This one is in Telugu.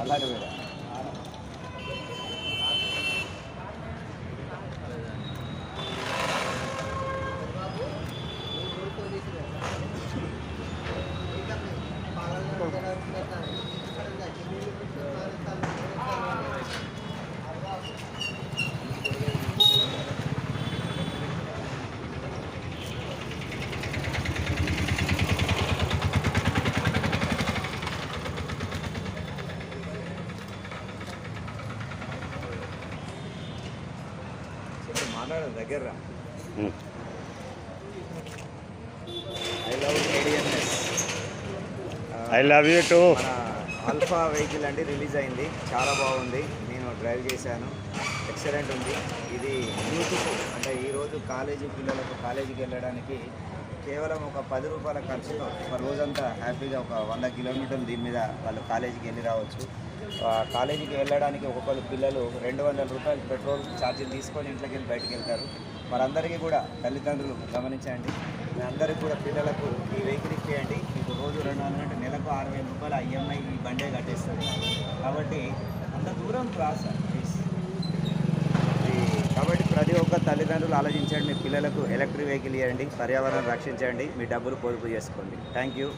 16,000. మాట్లాడదు దగ్గర ఐ లవ్ యూ టూ. మన ఆల్ఫా వెహికల్ అండి రిలీజ్ అయింది, చాలా బాగుంది. నేను డ్రైవ్ చేశాను, ఎక్సలెంట్ ఉంది. ఇది యూత్కు అంటే ఈరోజు పిల్లలకు కాలేజీకి వెళ్ళడానికి కేవలం ఒక 10 రూపాయల ఖర్చుతో ఒక రోజంతా హ్యాపీగా ఒక 100 కిలోమీటర్లు దీని మీద వాళ్ళు కాలేజీకి వెళ్ళి రావచ్చు. కాలేజీకి వెళ్ళడానికి ఒక్కొక్కరు పిల్లలు 200 రూపాయలు పెట్రోల్ ఛార్జీలు తీసుకొని ఇంట్లోకి వెళ్ళి బయటకు వెళ్తారు. వారందరికీ కూడా తల్లిదండ్రులు గమనించండి, మీ అందరికీ కూడా పిల్లలకు ఈ వెహికల్ ఇచ్చేయండి. మీకు రోజు 200 అంటే నెలకు 6,000 రూపాయల IMI ఈ బండే కట్టేస్తుంది. కాబట్టి అంత దూరం క్రాస్ ప్లీజ్. కాబట్టి ప్రతి ఒక్క తల్లిదండ్రులు ఆలోచించండి, మీ పిల్లలకు ఎలక్ట్రిక్ వెహికల్ ఇవ్వండి, పర్యావరణం రక్షించండి, మీ డబ్బులు పొదుపు చేసుకోండి. Thank you.